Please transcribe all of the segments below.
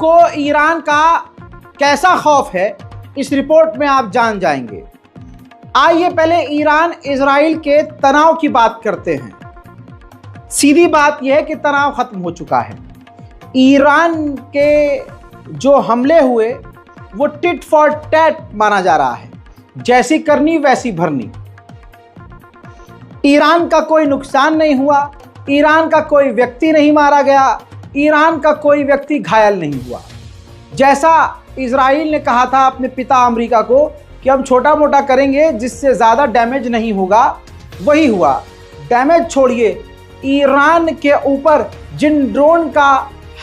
आपको ईरान का कैसा खौफ है इस रिपोर्ट में आप जान जाएंगे। आइए पहले ईरान इजराइल के तनाव की बात करते हैं। सीधी बात यह है कि तनाव खत्म हो चुका है। ईरान के जो हमले हुए वो टिट फॉर टैट माना जा रहा है, जैसी करनी वैसी भरनी। ईरान का कोई नुकसान नहीं हुआ, ईरान का कोई व्यक्ति नहीं मारा गया, ईरान का कोई व्यक्ति घायल नहीं हुआ। जैसा इजराइल ने कहा था अपने पिता अमेरिका को कि हम छोटा मोटा करेंगे जिससे ज़्यादा डैमेज नहीं होगा, वही हुआ। डैमेज छोड़िए, ईरान के ऊपर जिन ड्रोन का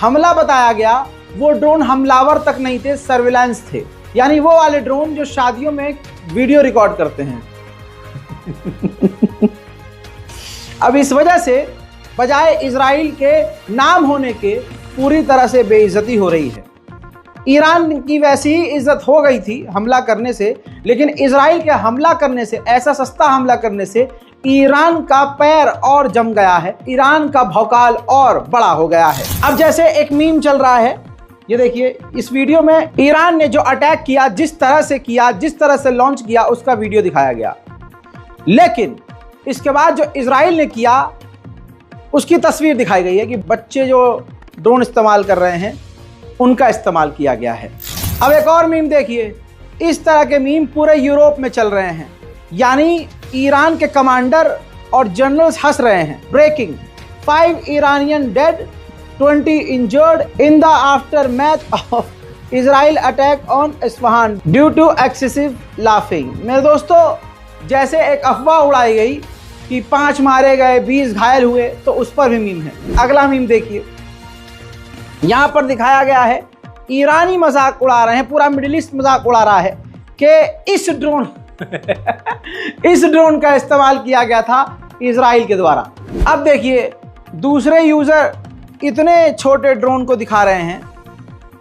हमला बताया गया वो ड्रोन हमलावर तक नहीं थे, सर्विलांस थे। यानी वो वाले ड्रोन जो शादियों में वीडियो रिकॉर्ड करते हैं। अब इस वजह से बजाय इजराइल के नाम होने के पूरी तरह से बेइज्जती हो रही है। ईरान की वैसी ही इज्जत हो गई थी हमला करने से, लेकिन इजराइल के हमला करने से, ऐसा सस्ता हमला करने से ईरान का पैर और जम गया है, ईरान का भौकाल और बड़ा हो गया है। अब जैसे एक मीम चल रहा है, ये देखिए इस वीडियो में ईरान ने जो अटैक किया, जिस तरह से किया, जिस तरह से लॉन्च किया, उसका वीडियो दिखाया गया। लेकिन इसके बाद जो इजराइल ने किया उसकी तस्वीर दिखाई गई है कि बच्चे जो ड्रोन इस्तेमाल कर रहे हैं उनका इस्तेमाल किया गया है। अब एक और मीम देखिए, इस तरह के मीम पूरे यूरोप में चल रहे हैं। यानी ईरान के कमांडर और जनरल्स हंस रहे हैं। Breaking, 5 Iranian dead, 20 injured in the aftermath of Israel attack on Isfahan due to excessive laughing. मेरे दोस्तों, जैसे एक अफवाह उड़ाई गई कि 5 मारे गए, 20 घायल हुए, तो उस पर भी मीम है। अगला मीम देखिए, यहाँ पर दिखाया गया है ईरानी मजाक उड़ा रहे हैं, पूरा मिडिल ईस्ट मजाक उड़ा रहा है कि इस ड्रोन इस ड्रोन का इस्तेमाल किया गया था इजराइल के द्वारा। अब देखिए दूसरे यूजर इतने छोटे ड्रोन को दिखा रहे हैं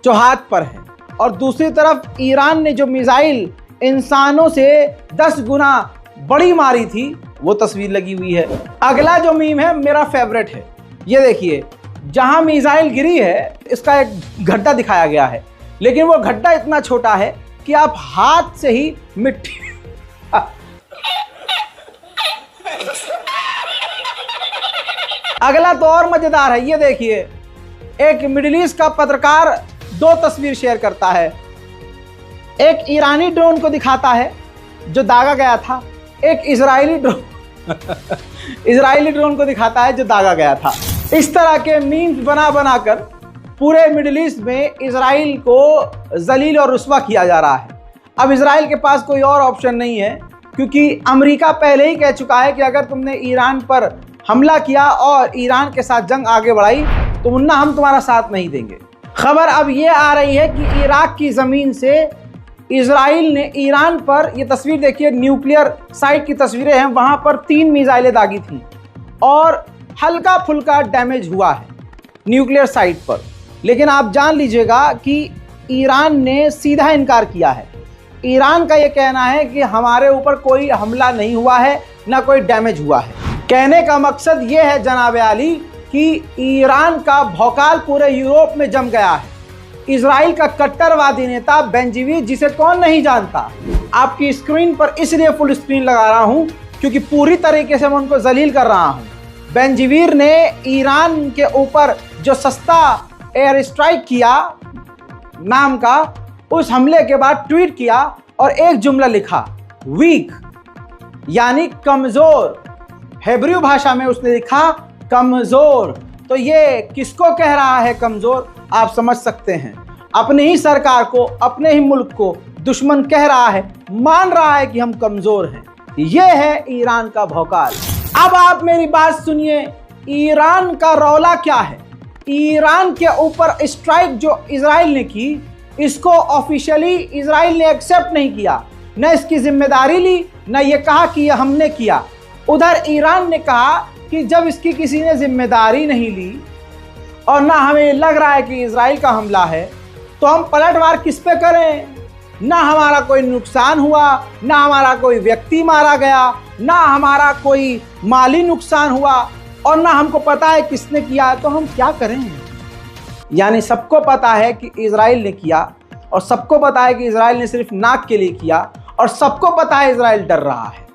जो हाथ पर है, और दूसरी तरफ ईरान ने जो मिसाइल इंसानों से 10 गुना बड़ी मारी थी वो तस्वीर लगी हुई है। अगला जो मीम है मेरा फेवरेट है। ये देखिए, जहां मिसाइल गिरी है इसका एक गड्ढा दिखाया गया है, लेकिन वो गड्ढा इतना छोटा है कि आप हाथ से ही मिट्टी अगला तो और मजेदार है। ये देखिए, एक मिडिल ईस्ट का पत्रकार 2 तस्वीर शेयर करता है। एक ईरानी ड्रोन को दिखाता है जो दागा गया था, एक इजरायली ड्रोन को दिखाता है जो दागा गया था। इस तरह के मीम्स बना बनाकर पूरे मिडिल ईस्ट में इजराइल को जलील और रुस्वा किया जा रहा है। अब इजराइल के पास कोई और ऑप्शन नहीं है, क्योंकि अमेरिका पहले ही कह चुका है कि अगर तुमने ईरान पर हमला किया और ईरान के साथ जंग आगे बढ़ाई तो मुन्ना हम तुम्हारा साथ नहीं देंगे। खबर अब ये आ रही है कि इराक की ज़मीन से इजराइल ने ईरान पर, ये तस्वीर देखिए, न्यूक्लियर साइट की तस्वीरें हैं, वहाँ पर 3 मिसाइलें दागी थी और हल्का फुल्का डैमेज हुआ है न्यूक्लियर साइट पर। लेकिन आप जान लीजिएगा कि ईरान ने सीधा इनकार किया है। ईरान का ये कहना है कि हमारे ऊपर कोई हमला नहीं हुआ है, ना कोई डैमेज हुआ है। कहने का मकसद ये है जनाब आली कि ईरान का भौकाल पूरे यूरोप में जम गया है। इजराइल का कट्टरवादी नेता बेंजीवीर, जिसे कौन नहीं जानता, आपकी स्क्रीन पर इसलिए फुल स्क्रीन लगा रहा हूं क्योंकि पूरी तरीके से मैं उनको जलील कर रहा हूं। बेंजीवीर ने ईरान के ऊपर जो सस्ता एयर स्ट्राइक किया नाम का, उस हमले के बाद ट्वीट किया और एक जुमला लिखा, वीक, यानी कमजोर। हेब्रू भाषा में उसने लिखा कमजोर। तो ये किसको कह रहा है कमजोर, आप समझ सकते हैं। अपनी ही सरकार को, अपने ही मुल्क को दुश्मन कह रहा है, मान रहा है कि हम कमजोर हैं। ये है ईरान का भौकाल। अब आप मेरी बात सुनिए, ईरान का रौला क्या है। ईरान के ऊपर स्ट्राइक जो इजराइल ने की, इसको ऑफिशियली इजराइल ने एक्सेप्ट नहीं किया, न इसकी जिम्मेदारी ली, न ये कहा कि यह हमने किया। उधर ईरान ने कहा कि जब इसकी किसी ने जिम्मेदारी नहीं ली और ना हमें लग रहा है कि इजराइल का हमला है, तो हम पलटवार किस पे करें। ना हमारा कोई नुकसान हुआ, ना हमारा कोई व्यक्ति मारा गया, ना हमारा कोई माली नुकसान हुआ, और ना हमको पता है किसने किया, तो हम क्या करें। यानी सबको पता है कि इजराइल ने किया, और सबको पता है कि इजराइल ने सिर्फ नाक के लिए किया, और सबको पता है इजराइल डर रहा है।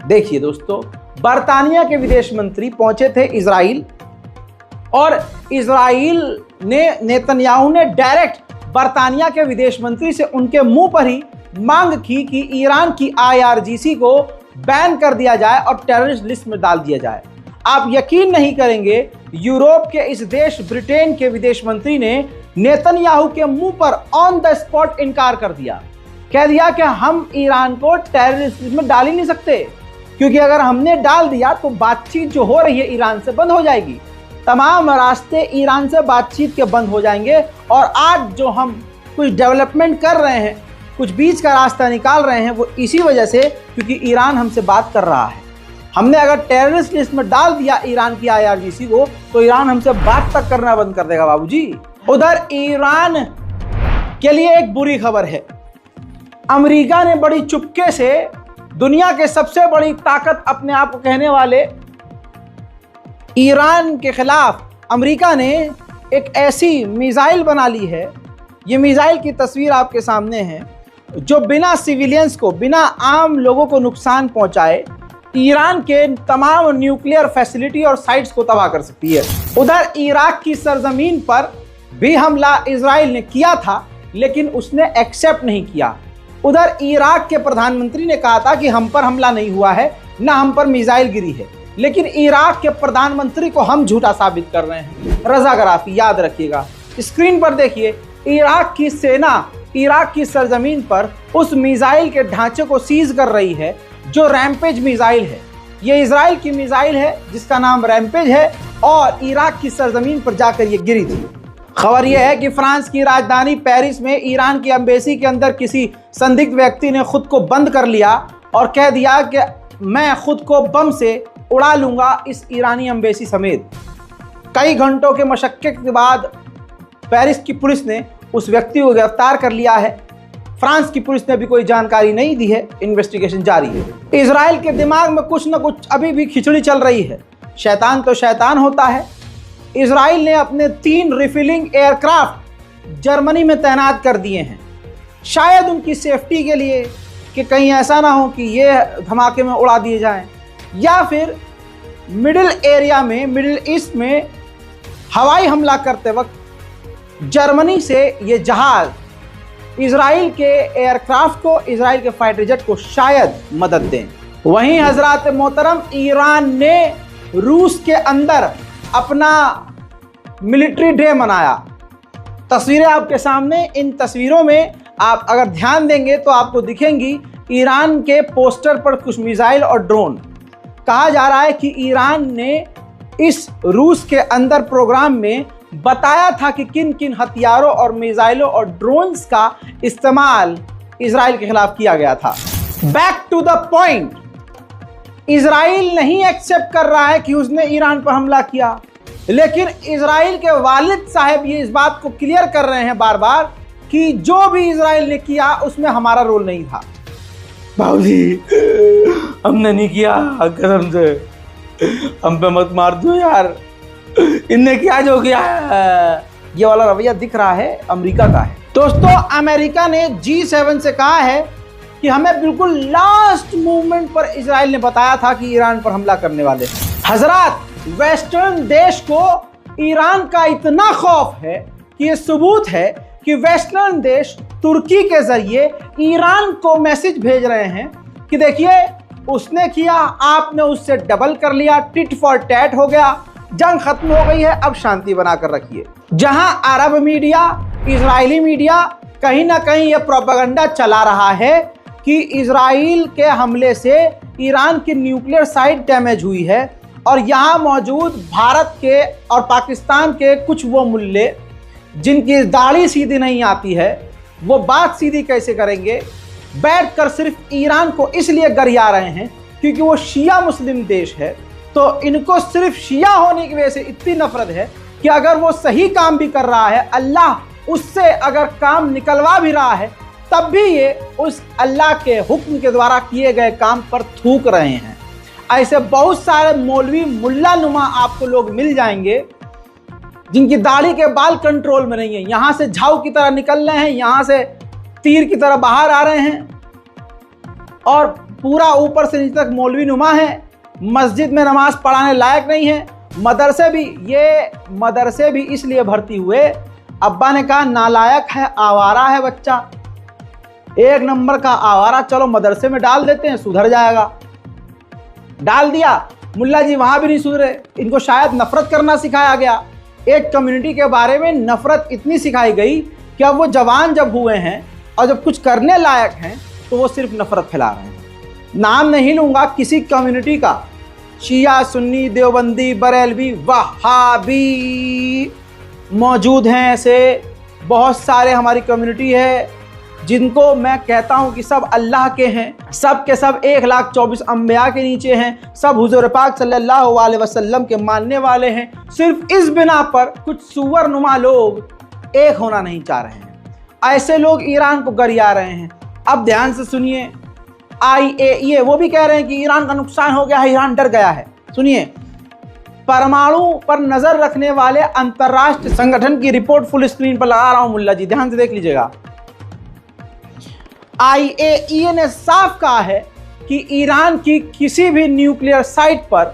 देखिए दोस्तों, बर्तानिया के विदेश मंत्री पहुंचे थे इजराइल, और इजराइल ने, नेतन्याहू ने डायरेक्ट बर्तानिया के विदेश मंत्री से उनके मुंह पर ही मांग की कि ईरान की IRGC को बैन कर दिया जाए और टेररिस्ट लिस्ट में डाल दिया जाए। आप यकीन नहीं करेंगे, यूरोप के इस देश ब्रिटेन के विदेश मंत्री ने नेतन्याहू के मुंह पर ऑन द स्पॉट इनकार कर दिया। कह दिया कि हम ईरान को टेररिस्ट लिस्ट में डाल ही नहीं सकते, क्योंकि अगर हमने डाल दिया तो बातचीत जो हो रही है ईरान से बंद हो जाएगी, तमाम रास्ते ईरान से बातचीत के बंद हो जाएंगे। और आज जो हम कुछ डेवलपमेंट कर रहे हैं, कुछ बीच का रास्ता निकाल रहे हैं, वो इसी वजह से क्योंकि ईरान हमसे बात कर रहा है। हमने अगर टेररिस्ट लिस्ट में डाल दिया ईरान की IRGC को, तो ईरान हमसे बात तक करना बंद कर देगा बाबूजी। उधर ईरान के लिए एक बुरी खबर है। अमेरिका ने बड़ी चुपके से दुनिया के सबसे बड़ी ताकत अपने आप को कहने वाले ईरान के खिलाफ अमेरिका ने एक ऐसी मिसाइल बना ली है, ये मिसाइल की तस्वीर आपके सामने है, जो बिना सिविलियंस को, बिना आम लोगों को नुकसान पहुंचाए ईरान के तमाम न्यूक्लियर फैसिलिटी और साइट्स को तबाह कर सकती है। उधर इराक की सरजमीन पर भी हमला इजराइल ने किया था, लेकिन उसने एक्सेप्ट नहीं किया। उधर इराक के प्रधानमंत्री ने कहा था कि हम पर हमला नहीं हुआ है, ना हम पर मिसाइल गिरी है, लेकिन इराक के प्रधानमंत्री को हम झूठा साबित कर रहे हैं। रजा गराफी, याद रखिएगा। स्क्रीन पर देखिए, इराक की सेना इराक की सरजमीन पर उस मिसाइल के ढांचे को सीज कर रही है जो रैम्पेज मिसाइल है। ये इजराइल की मिसाइल है जिसका नाम रैम्पेज है, और इराक की सरजमीन पर जाकर ये गिरी थी। खबर यह है कि फ्रांस की राजधानी पेरिस में ईरान की एम्बेसी के अंदर किसी संदिग्ध व्यक्ति ने खुद को बंद कर लिया और कह दिया कि मैं खुद को बम से उड़ा लूंगा इस ईरानी एम्बेसी समेत। कई घंटों के मशक्कत के बाद पेरिस की पुलिस ने उस व्यक्ति को गिरफ्तार कर लिया है। फ्रांस की पुलिस ने अभी कोई जानकारी नहीं दी है, इन्वेस्टिगेशन जारी है। इजराइल के दिमाग में कुछ ना कुछ अभी भी खिचड़ी चल रही है। शैतान तो शैतान होता है। इजराइल ने अपने 3 रिफिलिंग एयरक्राफ्ट जर्मनी में तैनात कर दिए हैं, शायद उनकी सेफ्टी के लिए, कि कहीं ऐसा ना हो कि ये धमाके में उड़ा दिए जाएं, या फिर मिडिल एरिया में, मिडिल ईस्ट में हवाई हमला करते वक्त जर्मनी से ये जहाज इजराइल के एयरक्राफ्ट को, इजराइल के फाइटर जेट को शायद मदद दें। वहीं हजरात मोहतरम, ईरान ने रूस के अंदर अपना मिलिट्री डे मनाया। तस्वीरें आपके सामने, इन तस्वीरों में आप अगर ध्यान देंगे तो आपको दिखेंगी ईरान के पोस्टर पर कुछ मिसाइल और ड्रोन। कहा जा रहा है कि ईरान ने इस रूस के अंदर प्रोग्राम में बताया था कि किन किन हथियारों और मिसाइलों और ड्रोन्स का इस्तेमाल इजराइल के खिलाफ किया गया था। Back to the point, Israel नहीं एक्सेप्ट कर रहा है कि उसने ईरान पर हमला किया, लेकिन इजराइल के वालिद साहब ये इस बात को क्लियर कर रहे हैं बार बार कि जो भी इजराइल ने किया उसमें हमारा रोल नहीं था। बाबूजी, हमने नहीं किया, कसम से हम पे मत मार दो यार, इनने क्या जो किया है। ये वाला रवैया दिख रहा है अमेरिका का है। दोस्तों, अमेरिका ने G7 से कहा है कि हमें बिल्कुल लास्ट मूवमेंट पर इजराइल ने बताया था कि ईरान पर हमला करने वाले हैं। हजरात, वेस्टर्न देश को ईरान का इतना खौफ है कि ये सबूत है कि वेस्टर्न देश तुर्की के जरिए ईरान को मैसेज भेज रहे हैं कि देखिए, उसने किया, आपने उससे डबल कर लिया, टिट फॉर टैट हो गया, जंग खत्म हो गई है, अब शांति बनाकर रखिए। जहां अरब मीडिया, इजरायली मीडिया कहीं ना कहीं यह प्रोपेगेंडा चला रहा है कि इजराइल के हमले से ईरान की न्यूक्लियर साइट डैमेज हुई है, और यहाँ मौजूद भारत के और पाकिस्तान के कुछ वो मुल्ले जिनकी दाढ़ी सीधी नहीं आती है, वो बात सीधी कैसे करेंगे, बैठकर सिर्फ ईरान को इसलिए गरिया रहे हैं क्योंकि वो शिया मुस्लिम देश है। तो इनको सिर्फ शिया होने की वजह से इतनी नफरत है कि अगर वो सही काम भी कर रहा है, अल्लाह उससे अगर काम निकलवा भी रहा है, तब भी ये उस अल्लाह के हुक्म के द्वारा किए गए काम पर थूक रहे हैं। ऐसे बहुत सारे मौलवी मुल्ला नुमा आपको लोग मिल जाएंगे जिनकी दाढ़ी के बाल कंट्रोल में नहीं है, यहां से झाऊ की तरह निकल रहे हैं, यहां से तीर की तरह बाहर आ रहे हैं, और पूरा ऊपर से नीचे तक मौलवी नुमा है, मस्जिद में नमाज पढ़ाने लायक नहीं है। मदरसे भी इसलिए भर्ती हुए, अब्बा ने कहा नालायक है, आवारा है बच्चा, एक नंबर का आवारा, चलो मदरसे में डाल देते हैं, सुधर जाएगा। डाल दिया, मुल्ला जी वहां भी नहीं सुधरे, इनको शायद नफरत करना सिखाया गया। एक कम्युनिटी के बारे में नफरत इतनी सिखाई गई कि अब वो जवान जब हुए हैं और जब कुछ करने लायक हैं तो वो सिर्फ नफरत फैला रहे हैं। नाम नहीं लूंगा किसी कम्युनिटी का, शिया, सुन्नी, देवबंदी, बरेलवी, वहाबी मौजूद हैं, ऐसे बहुत सारे हमारी कम्युनिटी है जिनको मैं कहता हूं कि सब अल्लाह के हैं, सब के सब 1,24,000 अंबिया के नीचे हैं, सब हुजूर पाक सल्लल्लाहु अलैहि वसल्लम के मानने वाले हैं। सिर्फ इस बिना पर कुछ सुअर नुमा लोग एक होना नहीं चाह रहे हैं, ऐसे लोग ईरान को गरिया रहे हैं। अब ध्यान से सुनिए, IAEA वो भी कह रहे हैं कि ईरान का नुकसान हो गया है, ईरान डर गया है। सुनिए, परमाणु पर नजर रखने वाले अंतरराष्ट्रीय संगठन की रिपोर्ट फुल स्क्रीन पर लगा रहा हूं मुल्ला जी, ध्यान से देख लीजिएगा। IAEA ने साफ कहा है कि ईरान की किसी भी न्यूक्लियर साइट पर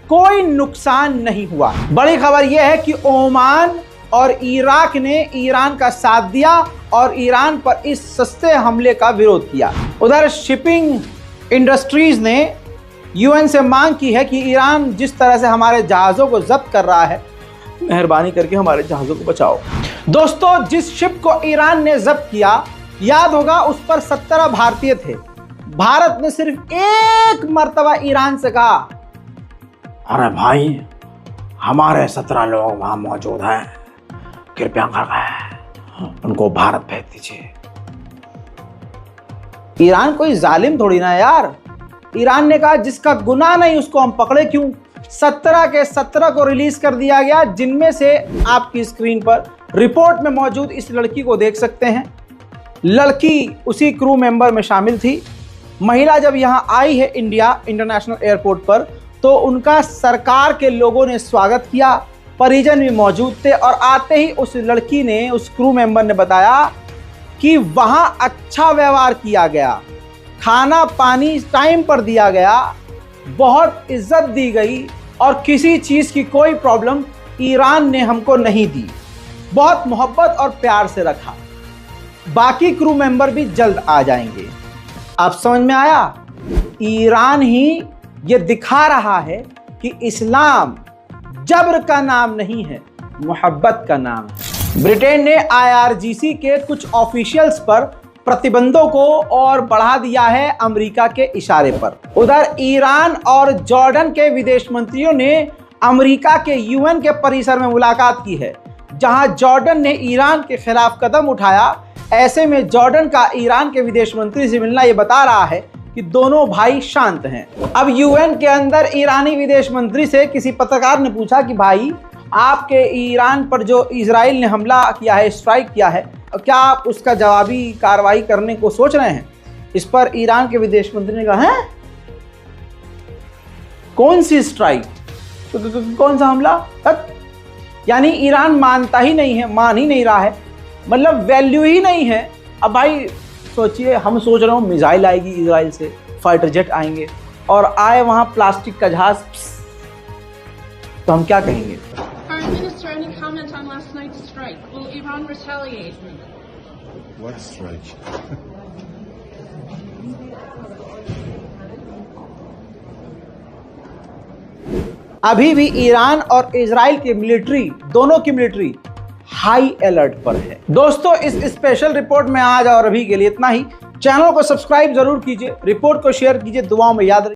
कोई नुकसान नहीं हुआ। बड़ी खबर यह है कि ओमान और इराक ने ईरान का साथ दिया और ईरान पर इस सस्ते हमले का विरोध किया। उधर शिपिंग इंडस्ट्रीज ने UN से मांग की है कि ईरान जिस तरह से हमारे जहाज़ों को जब्त कर रहा है, मेहरबानी करके हमारे जहाज़ों को बचाओ। दोस्तों, जिस शिप को ईरान ने जब्त किया, याद होगा उस पर 17 भारतीय थे। भारत ने सिर्फ एक मर्तबा ईरान से कहा, अरे भाई हमारे 17 लोग वहां मौजूद हैं, कृपया करके उनको भारत भेज दीजिए। ईरान कोई जालिम थोड़ी ना यार। ईरान ने कहा जिसका गुनाह नहीं उसको हम पकड़े क्यों। 17 के 17 को रिलीज कर दिया गया, जिनमें से आपकी स्क्रीन पर रिपोर्ट में मौजूद इस लड़की को देख सकते हैं। लड़की उसी क्रू मेंबर में शामिल थी। महिला जब यहां आई है इंडिया इंटरनेशनल एयरपोर्ट पर, तो उनका सरकार के लोगों ने स्वागत किया, परिजन भी मौजूद थे, और आते ही उस लड़की ने, उस क्रू मेंबर ने बताया कि वहां अच्छा व्यवहार किया गया, खाना पानी टाइम पर दिया गया, बहुत इज्जत दी गई और किसी चीज़ की कोई प्रॉब्लम ईरान ने हमको नहीं दी, बहुत मोहब्बत और प्यार से रखा। बाकी क्रू मेंबर भी जल्द आ जाएंगे। अब समझ में आया, ईरान ही ये दिखा रहा है कि इस्लाम जबर का नाम नहीं है, मोहब्बत का नाम है। ब्रिटेन ने IRGC के कुछ ऑफिशियल्स पर प्रतिबंधों को और बढ़ा दिया है अमेरिका के इशारे पर। उधर ईरान और जॉर्डन के विदेश मंत्रियों ने अमेरिका के UN के परिसर में मुलाकात की है, जहां जॉर्डन ने ईरान के खिलाफ कदम उठाया। ऐसे में जॉर्डन का ईरान के विदेश मंत्री से मिलना ये बता रहा है कि दोनों भाई शांत हैं। अब UN के अंदर ईरानी विदेश मंत्री से किसी पत्रकार ने पूछा कि भाई आपके ईरान पर जो इजराइल ने हमला किया है, स्ट्राइक किया है, क्या आप उसका जवाबी कार्रवाई करने को सोच रहे हैं? इस पर ईरान के विदेश मंत्री ने कहा, है कौन सी स्ट्राइक, कौन सा हमला? यानी ईरान मानता ही नहीं है, मान ही नहीं रहा है, मतलब वैल्यू ही नहीं है। अब भाई सोचिए, हम सोच रहे हो मिसाइल आएगी इजराइल से, फाइटर जेट आएंगे और आए वहां प्लास्टिक का जहाज, तो हम क्या कहेंगे? अभी भी ईरान और इजराइल की मिलिट्री, दोनों की मिलिट्री हाई अलर्ट पर है। दोस्तों, इस स्पेशल रिपोर्ट में आज और अभी के लिए इतना ही। चैनल को सब्सक्राइब जरूर कीजिए, रिपोर्ट को शेयर कीजिए, दुआओं में याद रखिए।